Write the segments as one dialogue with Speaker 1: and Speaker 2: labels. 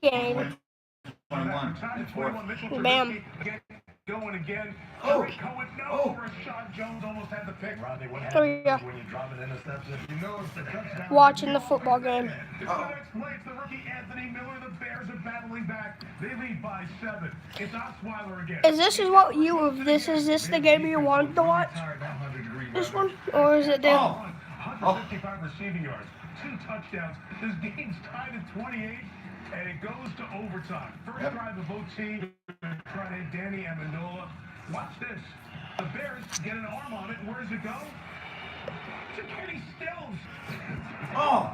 Speaker 1: game.
Speaker 2: 21.
Speaker 1: Bam.
Speaker 3: Going again.
Speaker 2: Oh.
Speaker 3: Cohen, no.
Speaker 2: Oh.
Speaker 3: Rashad Jones almost had the pick. Rodney, what
Speaker 1: There you go.
Speaker 3: when you drop an interception? You know it's the touchdown.
Speaker 1: Watching the football game.
Speaker 3: It's the next play. It's the rookie Anthony Miller. The Bears are battling back. They lead by 7. It's Osweiler again.
Speaker 1: Is this this the game you wanted to watch? This one, or is it the?
Speaker 3: 155 receiving yards, 2 touchdowns. This game's tied at 28, and it goes to overtime. First drive of OT. Friday, Danny Amendola. Watch this. The Bears get an arm on it. Where does it go? To Kenny Stills.
Speaker 2: Oh.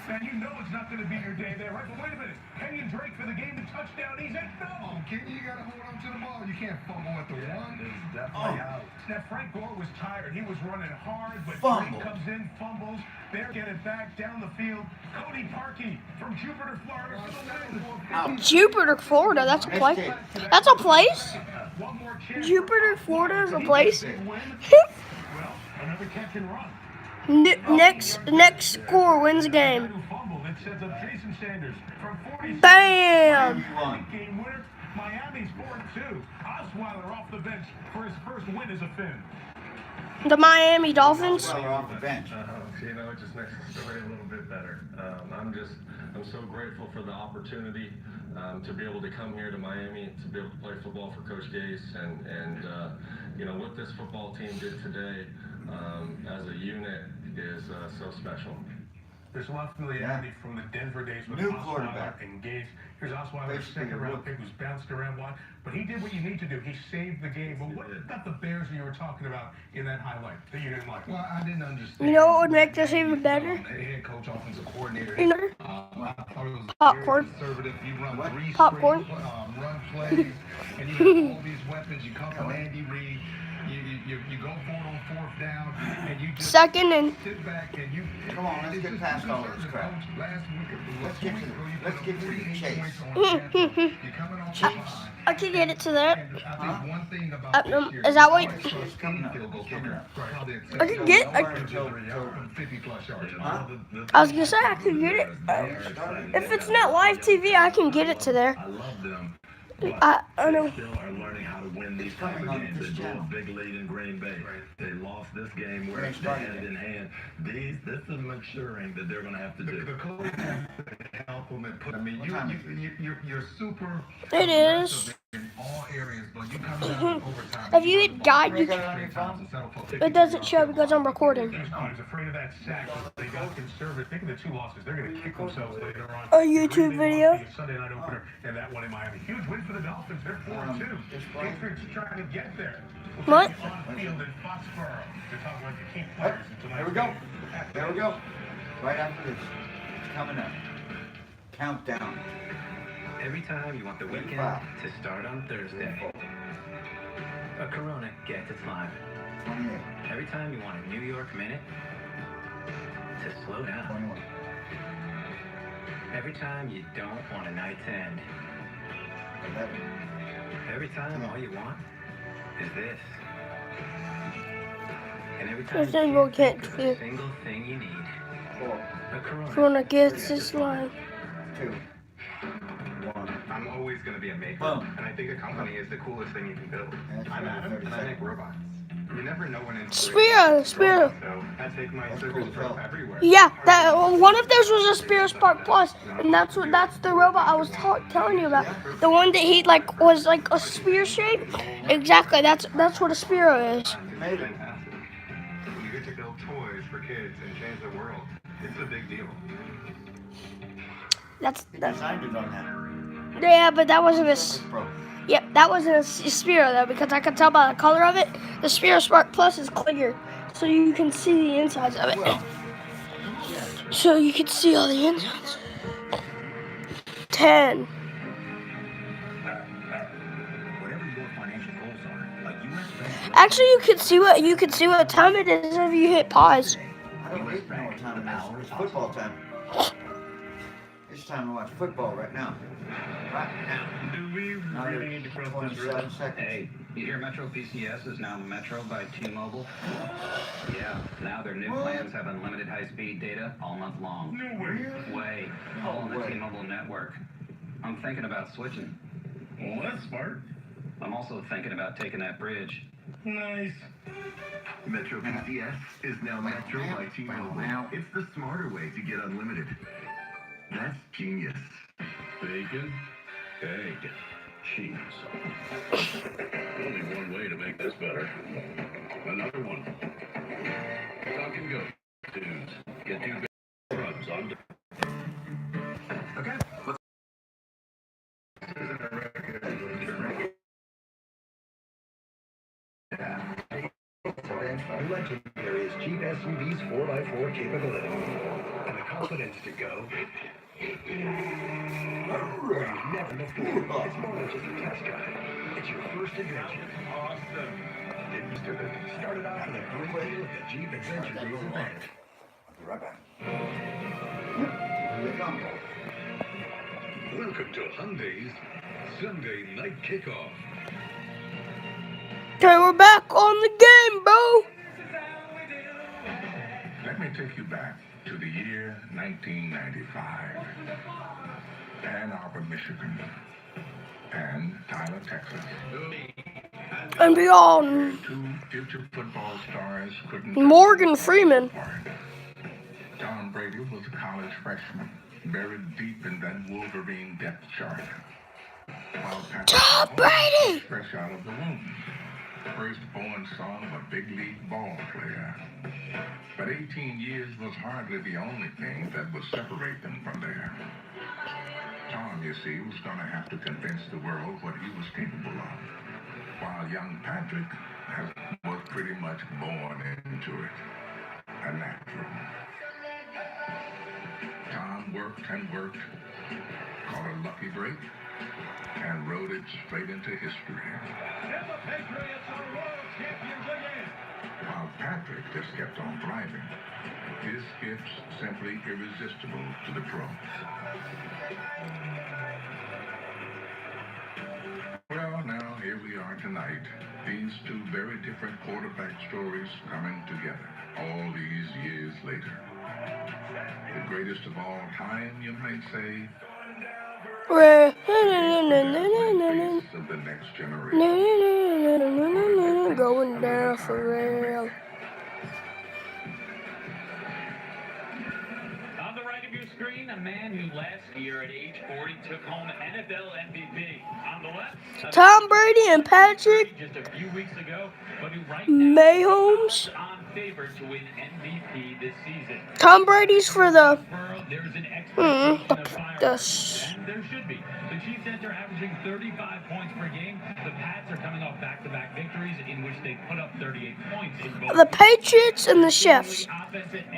Speaker 3: And you know it's not going to be your day there, right? But wait a minute. Kenyon Drake for the game to touchdown. He's in. No.
Speaker 4: Kenny, you got to hold on to the ball. You can't fumble at the one.
Speaker 3: It's definitely out. Now, Frank Gore was tired. He was running hard, but
Speaker 2: Fumble.
Speaker 3: Drake comes in, fumbles. Bears get it back down the field. Cody Parkey from Jupiter, Florida for the win.
Speaker 1: Jupiter, Florida. That's a place. That's a place.
Speaker 3: One more chance.
Speaker 1: Jupiter, Florida is a place.
Speaker 3: Well, another catch and run.
Speaker 1: Next score wins the game.
Speaker 3: Who fumbled. It sets up Jason Sanders from 46.
Speaker 1: Bam!
Speaker 3: Game winner. Miami's 4-2. Osweiler off the bench for his first win as a Finn.
Speaker 1: The Miami Dolphins.
Speaker 2: Well, they're off the bench.
Speaker 5: It just makes the story a little bit better. I'm so grateful for the opportunity to be able to come here to Miami, to be able to play football for Coach Gase, and what this football team did today as a unit is so special.
Speaker 3: There's a lot of familiarity from the Denver days with
Speaker 2: New
Speaker 3: Osweiler
Speaker 2: quarterback.
Speaker 3: and Gase. Here's Osweiler,
Speaker 2: Basically
Speaker 3: second
Speaker 2: a
Speaker 3: round
Speaker 2: rookie.
Speaker 3: pick, who's bounced around a lot. But he did what you need to do. He saved the game. But what about the Bears that you were talking about in that highlight that you didn't like?
Speaker 4: Well, I didn't understand.
Speaker 1: You know what would make this even better?
Speaker 4: Head coach, offensive coordinator.
Speaker 1: You know,
Speaker 4: I thought it was
Speaker 1: Popcorn.
Speaker 4: very conservative. You run
Speaker 2: What?
Speaker 4: 3
Speaker 1: Popcorn.
Speaker 4: straight run plays, and you have all these weapons. You come from Andy Reid. You go for it on 4th down, and you just
Speaker 1: second and
Speaker 4: sit back and you.
Speaker 2: Come on, let's
Speaker 4: it's
Speaker 2: get
Speaker 4: just
Speaker 2: past all this
Speaker 4: conservative,
Speaker 2: crap.
Speaker 4: Coach. Last week,
Speaker 2: Let's
Speaker 4: 2
Speaker 2: get
Speaker 4: weeks
Speaker 2: to-
Speaker 4: ago, you
Speaker 2: let's
Speaker 4: put
Speaker 2: get
Speaker 4: up
Speaker 2: to the
Speaker 4: 48
Speaker 2: chase.
Speaker 4: points on Tampa. You're coming off the line.
Speaker 1: I can get it to that.
Speaker 4: And I think one thing about this year,
Speaker 1: Is that what?
Speaker 2: It's coming up.
Speaker 4: field goal
Speaker 2: It's coming
Speaker 4: kicker.
Speaker 2: up.
Speaker 4: Right, how they
Speaker 1: I can get.
Speaker 4: from 50-plus yards.
Speaker 2: Huh?
Speaker 1: I was gonna say I can get it. If it's not live TV, I can get it to there.
Speaker 3: I love them.
Speaker 1: I know.
Speaker 3: Still are learning how to win these
Speaker 2: Coming
Speaker 3: type of
Speaker 2: on
Speaker 3: games.
Speaker 2: this
Speaker 3: They blew
Speaker 2: channel.
Speaker 3: a big lead in Green Bay. They lost this game where
Speaker 2: They
Speaker 3: it's
Speaker 2: started
Speaker 3: hand
Speaker 2: it.
Speaker 3: in hand. This is maturing that they're going to have to do.
Speaker 4: The coach has to help them and put. I mean, you're super.
Speaker 1: It is.
Speaker 4: In all areas, but you come down in overtime.
Speaker 1: If you hit guide,
Speaker 2: You got it on your phone?
Speaker 1: it doesn't show because I'm recording.
Speaker 3: I was afraid of that sack. They got conservative. Thinking the 2 losses, they're going to kick themselves later on.
Speaker 1: A YouTube video.
Speaker 3: Sunday night opener and that one in Miami. Huge win for the Dolphins. They're 4-2. Patriots trying to get there.
Speaker 1: What?
Speaker 3: On field in Foxborough. They're talking about the key players in tonight's
Speaker 2: There we go.
Speaker 3: game.
Speaker 2: There we go. Right after this. It's coming up. Countdown.
Speaker 6: Every time you want the weekend to start on Thursday, a Corona gets its line.
Speaker 2: 28.
Speaker 6: Every time you want a New York minute to slow down.
Speaker 2: 21.
Speaker 6: Every time you don't want a night's end.
Speaker 2: 11.
Speaker 6: Every time all you want is this. And every time
Speaker 1: This
Speaker 6: you
Speaker 1: thing will
Speaker 6: can't
Speaker 1: get
Speaker 6: think of
Speaker 1: clear.
Speaker 6: a single thing you need,
Speaker 2: 4.
Speaker 6: a Corona.
Speaker 1: Corona gets this line.
Speaker 2: 2. 1.
Speaker 7: I'm always going to be a maker,
Speaker 2: Boom.
Speaker 7: and I think a company is the coolest thing you can build.
Speaker 2: And it's
Speaker 7: I'm Adam,
Speaker 2: 30
Speaker 7: and I make
Speaker 2: seconds.
Speaker 7: robots. You never know when it's
Speaker 1: Spiro.
Speaker 7: So I take my
Speaker 2: That's
Speaker 7: service
Speaker 2: cool,
Speaker 7: truck
Speaker 2: Phil.
Speaker 7: everywhere.
Speaker 1: Yeah, that one of those was a Spiro Spark Plus, and that's the robot I was telling you about. The one that he was like a spear shape. Exactly. That's what a Spiro is.
Speaker 7: It's
Speaker 2: Made it.
Speaker 7: fantastic. You get to build toys for kids and change the world. It's a big deal.
Speaker 1: That's
Speaker 2: He designed it on that.
Speaker 1: yeah, but that wasn't a.
Speaker 2: Bro.
Speaker 1: Yep, that wasn't a Spiro though, because I could tell by the color of it. The Spiro Spark Plus is clear, so you can see the insides of it.
Speaker 2: Well.
Speaker 1: So you can see all the insides. 10.
Speaker 6: Whatever your financial goals are, like US Bank.
Speaker 1: Actually, you can see what time it is if you hit pause.
Speaker 2: I don't really know what time it is. It's football time. It's time to watch football right now. Right now.
Speaker 3: Do we really need to cross this river?
Speaker 2: 27 seconds.
Speaker 8: Hey, you hear Metro PCS is now Metro by T-Mobile? Yeah, now their new plans have unlimited high-speed data all month long.
Speaker 3: No way.
Speaker 8: Way, all on the
Speaker 2: way.
Speaker 8: T-Mobile network. I'm thinking about switching.
Speaker 3: Well, that's smart.
Speaker 8: I'm also thinking about taking that bridge.
Speaker 3: Nice.
Speaker 4: Metro PCS is now Metro by T-Mobile. It's the smarter way to get unlimited. That's genius.
Speaker 3: Bacon, egg, cheese. Only one way to make this better. Another one. Talk and go. Dudes, get 2 big rubs on.
Speaker 4: Okay.
Speaker 3: Legendary's cheap SUV's 4x4 capability and the confidence to go where you've never before. It's more than just a test drive. It's your first adventure. Awesome. Get used to it. Started off with a great deal at the Jeep Adventure Days event.
Speaker 2: Right back. Here they come.
Speaker 3: Welcome to Hyundai's Sunday night kickoff.
Speaker 1: Okay, we're back on the game, bro.
Speaker 3: Let me take you back to the year 1995. Ann Arbor, Michigan. And Tyler, Texas.
Speaker 1: And beyond.
Speaker 3: 2 future football stars couldn't...
Speaker 1: Morgan Freeman.
Speaker 3: Tom Brady was a college freshman, buried deep in that Wolverine depth chart. While Patrick
Speaker 1: Tom
Speaker 3: Mahomes
Speaker 1: Brady!
Speaker 3: was fresh out of the womb. Firstborn son of a big league ball player. But 18 years was hardly the only thing that would separate them from there. Tom, you see, was going to have to convince the world what he was capable of, while young Patrick was pretty much born into it, a natural. Tom worked and worked, caught a lucky break, and rode it straight into history. While Patrick just kept on thriving, his gifts simply irresistible to the pros. Well, now here we are tonight. These 2 very different quarterback stories coming together all these years later. The greatest of all time, you might say. Face of the next generation.
Speaker 1: Going down for real.
Speaker 9: On the right of your screen, a man who last year at age 40 took home NFL MVP. On the left,
Speaker 1: Tom Brady and Patrick
Speaker 9: just a few weeks ago, but who right now
Speaker 1: Mahomes.
Speaker 9: on favorite to win MVP this season.
Speaker 1: Tom Brady's for the
Speaker 9: There's an expectation of fireworks,
Speaker 1: the
Speaker 9: and there should be. The Chiefs enter averaging 35 points per game. The Pats are coming off back-to-back victories in which they put up 38 points in both.
Speaker 1: the Patriots and the Chiefs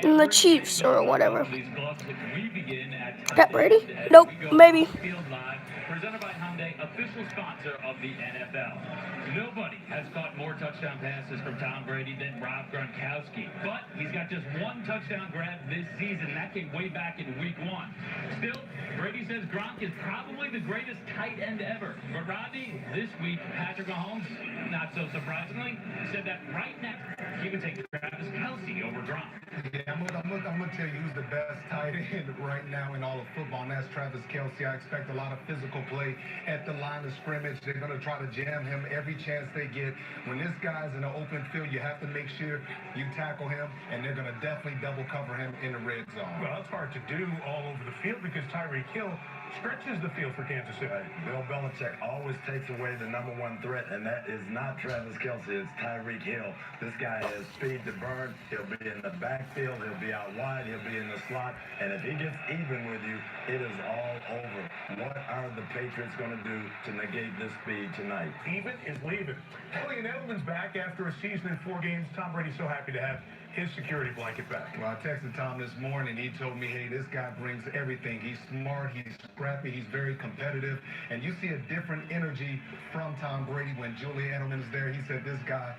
Speaker 1: and the Chiefs or whatever.
Speaker 9: We begin at
Speaker 1: That Brady? Nope, maybe.
Speaker 9: Field Live, presented by Hyundai, official sponsor of the NFL. Nobody has caught more touchdown passes from Tom Brady than Rob Gronkowski, but he's got just 1 touchdown grab this season. That came way back in week 1. Still, Brady says Gronk is probably the greatest tight end ever. But Rodney, this week, Patrick Mahomes, not so surprisingly, said that right now he would take Travis Kelce over Gronk.
Speaker 4: Yeah, I'm gonna tell you who's the best tight end right now in all of football, and that's Travis Kelce. I expect a lot of physical play at the line of scrimmage. They're gonna try to jam him every chance they get. When this guy's in the open field, you have to make sure you tackle him, and they're gonna definitely double cover him in the red zone.
Speaker 3: Well, it's hard to do all over the field because Tyreek Hill stretches the field for Kansas City.
Speaker 10: Bill Belichick always takes away the number 1 threat, and that is not Travis Kelce, it's Tyreek Hill. This guy has speed to burn. He'll be in the backfield, he'll be out wide, he'll be in the slot, and if he gets even with you, it is all over. What are the Patriots going to do to negate this speed tonight?
Speaker 3: Even is leaving. Julian Edelman's back after a season in 4 games. Tom Brady's so happy to have his security blanket back.
Speaker 4: Well, I texted Tom this morning. He told me, hey, this guy brings everything. He's smart, he's scrappy, he's very competitive, and you see a different energy from Tom Brady when Julian Edelman is there. He said this guy,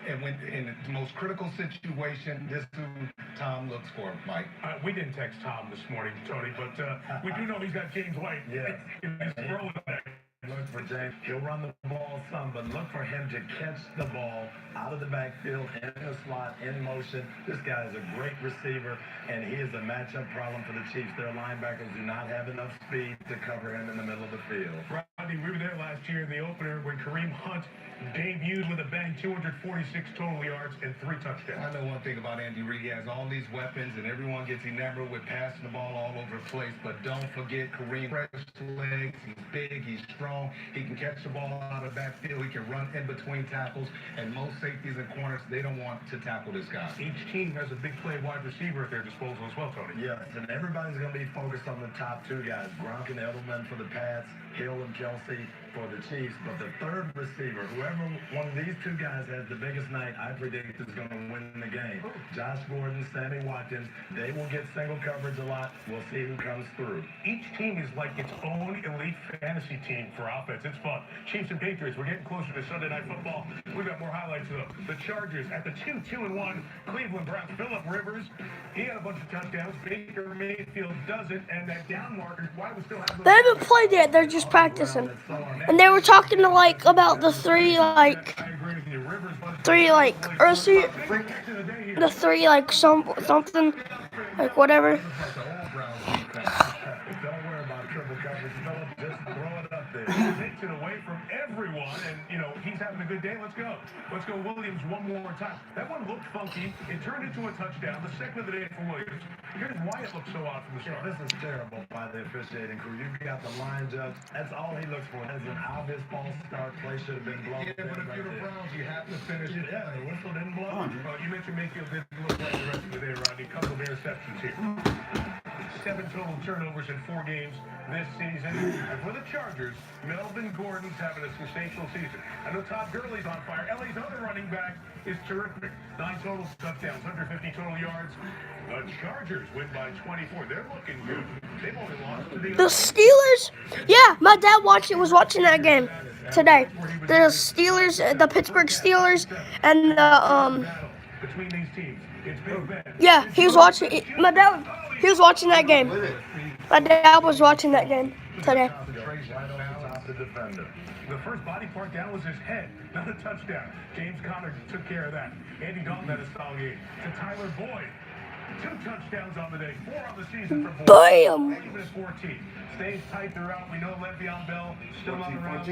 Speaker 4: and when in the most critical situation, this is who Tom looks for, Mike.
Speaker 3: We didn't text Tom this morning, Tony, but we do know he's got James White.
Speaker 10: Yeah.
Speaker 3: He's rolling back.
Speaker 10: for James. He'll run the ball some, but look for him to catch the ball out of the backfield, in the slot, in motion. This guy is a great receiver, and he is a matchup problem for the Chiefs. Their linebackers do not have enough speed to cover him in the middle of the field.
Speaker 3: Rodney, we were there last year in the opener when Kareem Hunt debuted with a bang, 246 total yards and 3 touchdowns.
Speaker 4: I know one thing about Andy Reid. He has all these weapons, and everyone gets enamored with passing the ball all over the place. But don't forget Kareem, fresh legs. He's big. He's strong. He can catch the ball out of the backfield. He can run in between tackles. And most safeties and corners, they don't want to tackle this guy.
Speaker 3: Each team has a big play wide receiver at their disposal as well, Tony.
Speaker 10: Yes, and everybody's going to be focused on the top 2 guys, Gronk and Edelman for the Pats, Hill and Kelsey for the Chiefs. But the third receiver, whoever one of these 2 guys has the biggest night, I predict is going to win the game. Josh Gordon, Sammy Watkins, they will get single coverage a lot. We'll see who comes through.
Speaker 3: Each team is like its own elite fantasy team for offense. It's fun. Chiefs and Patriots, we're getting closer to Sunday Night Football. We've got more highlights of them. The Chargers at the 2-2-1 Cleveland Browns. Phillip Rivers, he had a bunch of touchdowns. Baker Mayfield doesn't, and that down marker, why we still have
Speaker 1: They haven't played yet. They're just practicing. And they were talking to about the 3 something whatever.
Speaker 3: Don't worry about triple coverage, Phillip. Just throw it up there. He takes it away from everyone, and, he's having a good day. Let's go. Let's go, Williams, one more time. That one looked funky. It turned into a touchdown. The second of the day for Williams. Here's why it looked so odd from the start.
Speaker 10: This is terrible by the officiating crew. You've got the line judge. That's all he looks for. That's an obvious false start. Play should have been blown.
Speaker 4: Yeah, but if you're the Browns, you have to finish it.
Speaker 10: Yeah, the whistle didn't blow.
Speaker 3: Well, you mentioned Mayfield didn't look like the rest of the day, Rodney. Couple of interceptions here. 7 total turnovers in 4 games this season. And for the Chargers, Melvin Gordon's having a sensational season. I know Todd Gurley's on fire. LA's other running back is terrific. 9 total touchdowns, 150 total yards. The Chargers win by 24. They're looking good. They've only lost to
Speaker 1: The Steelers? Yeah, my dad was watching that game today. The Steelers, the Pittsburgh Steelers, and the
Speaker 3: between these teams. It's Big Ben.
Speaker 1: Yeah, he was watching. My dad, he was watching that game. My dad was watching that game today.
Speaker 3: The first body part down was his head, not a touchdown. James Conner took care of that. Andy Dalton had a solid game. To Tyler Boyd, 2 touchdowns on the day, 4 on the season for Boyd.
Speaker 1: Bam!
Speaker 3: Even 14. Stays tight throughout. We know Le'Veon Bell still on the round.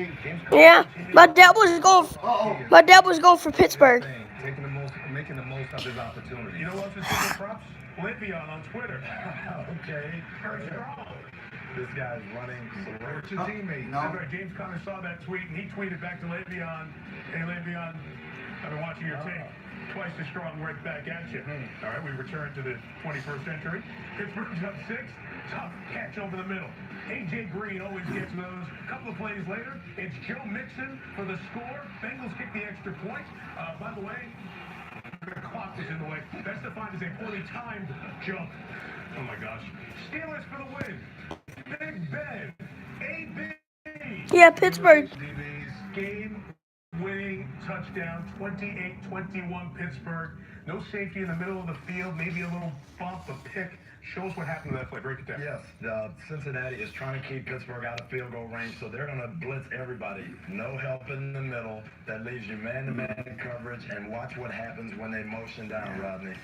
Speaker 1: Yeah, my dad was going for Pittsburgh.
Speaker 4: Making the most of his opportunity.
Speaker 3: You know what else is getting props? Le'Veon on Twitter.
Speaker 10: Okay.
Speaker 3: Very strong.
Speaker 10: This guy's running.
Speaker 3: Where's your teammate? That's right. James Conner saw that tweet, and he tweeted back to Le'Veon, "Hey, Le'Veon, I've been watching your tape. Twice as strong right back at you." All right, we return to the 21st century. Pittsburgh's up 6. Tough catch over the middle. A.J. Green always gets those. A couple of plays later, it's Joe Mixon for the score. Bengals kick the extra point. By the way, the clock was in the way. That's defined as a poorly timed jump. Oh, my gosh. Steelers for the win. Big Ben. A.B.
Speaker 1: Yeah, Pittsburgh.
Speaker 3: Game-winning touchdown, 28-21 Pittsburgh. No safety in the middle of the field, maybe a little bump, a pick. Show us what happened to that play. Break it down.
Speaker 10: Yes, Cincinnati is trying to keep Pittsburgh out of field goal range, so they're going to blitz everybody. No help in the middle. That leaves you man-to-man coverage, and watch what happens when they motion down, Rodney.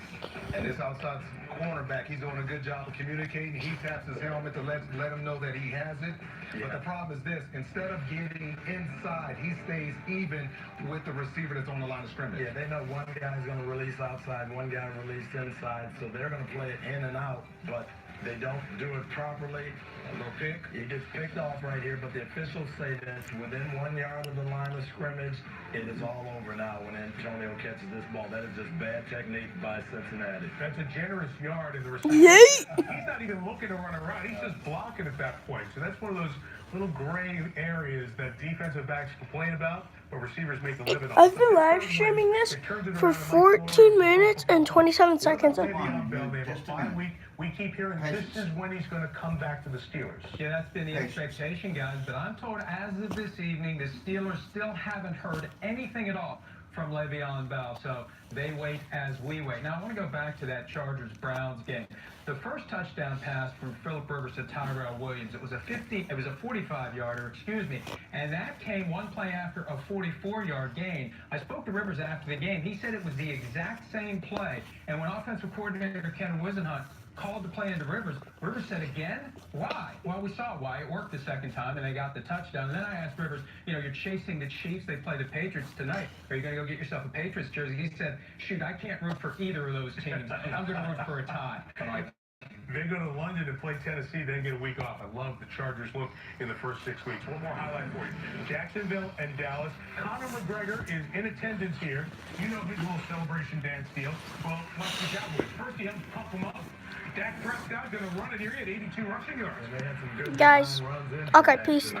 Speaker 4: And this outside cornerback, he's doing a good job of communicating. He taps his helmet to let him know that he has it.
Speaker 10: Yeah.
Speaker 4: But the problem is this. Instead of getting inside, he stays even with the receiver that's on the line of scrimmage.
Speaker 10: Yeah, they know one guy's going to release outside, one guy release inside, so they're going to play it in and out, but they don't do it properly. A little pick. He gets picked off right here, but the officials say this: within 1 yard of the line of scrimmage, it is all over now when Antonio catches this ball. That is just bad technique by Cincinnati.
Speaker 3: That's a generous yard in the receiver.
Speaker 1: Yay!
Speaker 3: He's not even looking to run around. He's just blocking at that point. So that's one of those little gray areas that defensive backs complain about, but receivers make a living on.
Speaker 1: I've been live streaming this for 14 minutes and 27 seconds.
Speaker 3: We keep hearing this is when he's going to come back to the Steelers.
Speaker 11: Yeah, that's been the expectation, guys. But I'm told as of this evening, the Steelers still haven't heard anything at all from Le'Veon Bell. So they wait as we wait. Now, I want to go back to that Chargers-Browns game. The first touchdown pass from Phillip Rivers to Tyrell Williams, it was a 45-yarder, excuse me, and that came one play after a 44-yard gain. I spoke to Rivers after the game. He said it was the exact same play, and when offensive coordinator Ken Wisenhunt called the play into Rivers, Rivers said, again? Why? Well, we saw why. It worked the second time, and they got the touchdown. And then I asked Rivers, you're chasing the Chiefs. They play the Patriots tonight. Are you going to go get yourself a Patriots jersey? He said, shoot, I can't root for either of those teams. I'm going to root for a tie. I'm like,
Speaker 3: They go to London and play Tennessee, then get a week off. I love the Chargers look in the first 6 weeks. One more highlight for you. Jacksonville and Dallas. Conor McGregor is in attendance here. You know his little celebration dance deal. Well, watch the Cowboys. First, he helps pump him up. Dak Prescott going to run it here. He had 82 rushing yards.
Speaker 1: Guys, okay, peace.